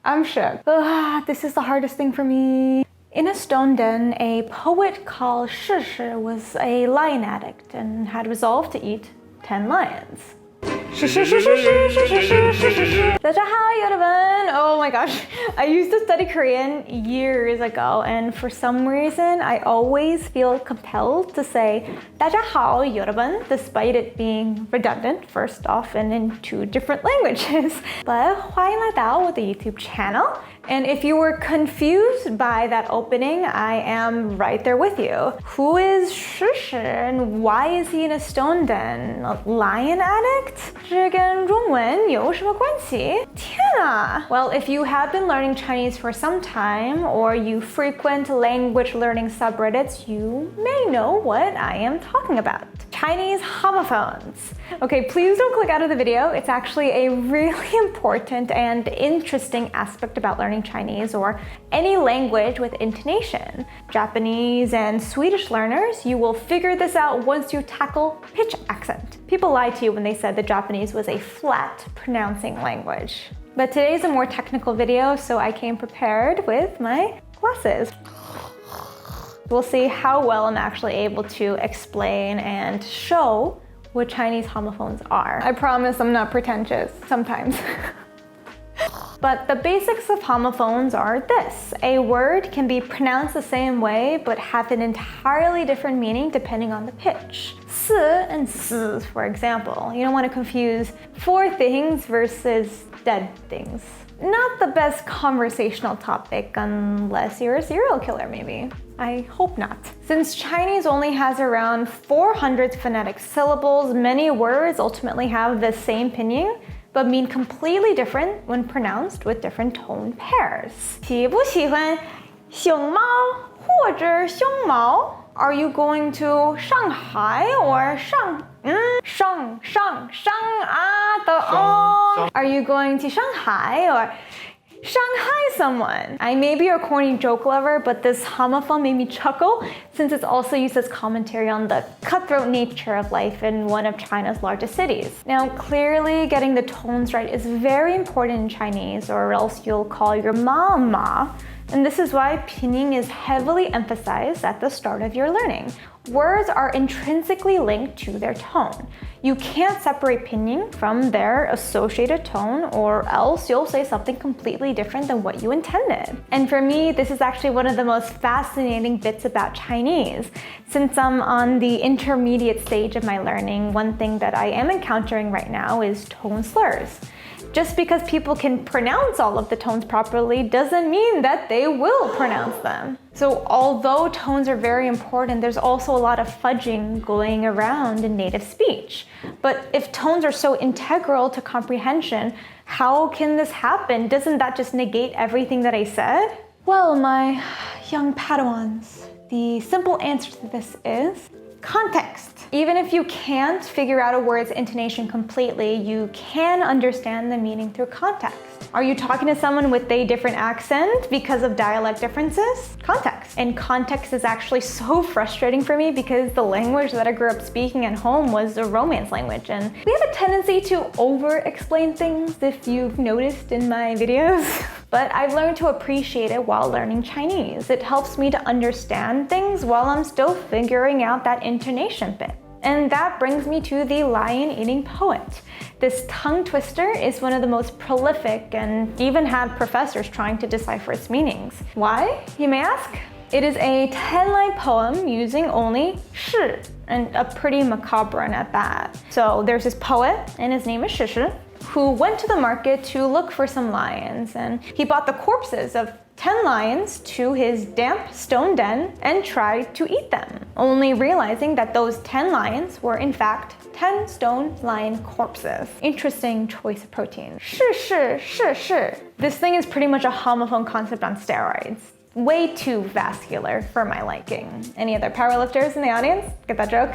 I'm shook. This is the hardest thing for me. In a stone den, a poet called Shi was a lion addict and had resolved to eat 10 lions. Oh my gosh, I used to study Korean years ago, and for some reason I always feel compelled to say 大家好, 여러분, despite it being redundant, first off and in two different languages. But 欢迎来到我的 YouTube channel. And if you were confused by that opening, I am right there with you. Who is Shi and why is he in a stone den? A lion addict? 这跟中文有什么关系？天啊! Well, if you have been learning Chinese for some time or you frequent language learning subreddits, you may know what I am talking about. Chinese homophones. Okay, please don't click out of the video. It's actually a really important and interesting aspect about learning Chinese or any language with intonation. Japanese and Swedish learners, you will figure this out once you tackle pitch accent. People lied to you when they said that Japanese was a flat pronouncing language. But today's a more technical video, so I came prepared with my glasses. We'll see how well I'm actually able to explain and show what Chinese homophones are. I promise I'm not pretentious, sometimes. But the basics of homophones are this. A word can be pronounced the same way, but have an entirely different meaning depending on the pitch. S and S, for example. You don't want to confuse for things versus dead things. Not the best conversational topic unless you're a serial killer, maybe. I hope not. Since Chinese only has around 400 phonetic syllables, many words ultimately have the same pinyin, but mean completely different when pronounced with different tone pairs. 喜不喜欢熊猫或者熊猫? Are you going to Shanghai or Are you going to Shanghai or Shanghai someone? I may be a corny joke lover, but this homophone made me chuckle since it's also used as commentary on the cutthroat nature of life in one of China's largest cities. Now, clearly getting the tones right is very important in Chinese, or else you'll call your mom ma. And this is why pinyin is heavily emphasized at the start of your learning. Words are intrinsically linked to their tone. You can't separate pinyin from their associated tone, or else you'll say something completely different than what you intended. And for me, this is actually one of the most fascinating bits about Chinese. Since I'm on the intermediate stage of my learning, one thing that I am encountering right now is tone slurs. Just because people can pronounce all of the tones properly doesn't mean that they will pronounce them. So although tones are very important, there's also a lot of fudging going around in native speech. But if tones are so integral to comprehension, how can this happen? Doesn't that just negate everything that I said? Well, my young Padawans, the simple answer to this is context. Even if you can't figure out a word's intonation completely, you can understand the meaning through context. Are you talking to someone with a different accent because of dialect differences? Context. And context is actually so frustrating for me because the language that I grew up speaking at home was a Romance language, and we have a tendency to over-explain things, if you've noticed in my videos. But I've learned to appreciate it while learning Chinese. It helps me to understand things while I'm still figuring out that intonation bit. And that brings me to the lion-eating poet. This tongue twister is one of the most prolific and even had professors trying to decipher its meanings. Why, you may ask? It is a 10-line poem using only shi, and a pretty macabre one at that. So there's this poet, and his name is Shi, who went to the market to look for some lions, and he bought the corpses of 10 lions to his damp stone den and tried to eat them, only realizing that those 10 lions were in fact 10 stone lion corpses. Interesting choice of protein. Shi. This thing is pretty much a homophone concept on steroids. Way too vascular for my liking. Any other powerlifters in the audience? Get that joke?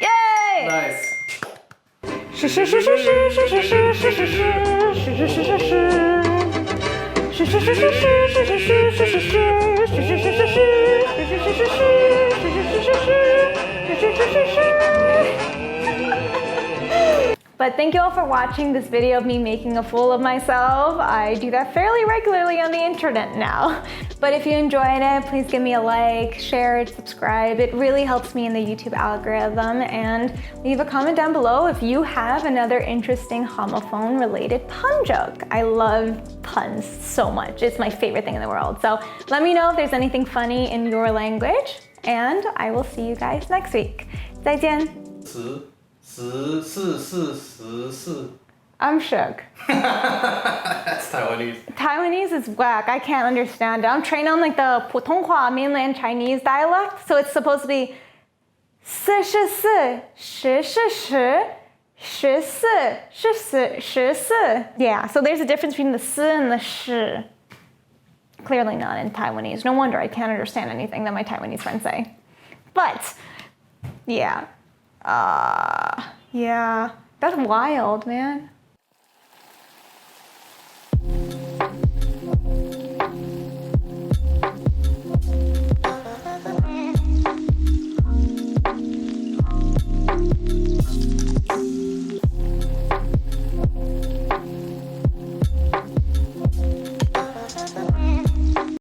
Yay! Nice. But thank you all for watching this video of me making a fool of myself. I do that fairly regularly on the internet now. But if you enjoyed it, please give me a like, share it, subscribe. It really helps me in the YouTube algorithm. And leave a comment down below if you have another interesting homophone related pun joke. I love puns so much. It's my favorite thing in the world. So let me know if there's anything funny in your language. And I will see you guys next week. 再见. I'm shook. That's Taiwanese. Taiwanese is whack. I can't understand it. I'm trained on like the 普通话 mainland Chinese dialect, so it's supposed to be 44, 10, 10, 10, 14. Yeah, so there's a difference between the s and the sh. Clearly not in Taiwanese. No wonder I can't understand anything that my Taiwanese friends say. But, yeah. Yeah, that's wild, man.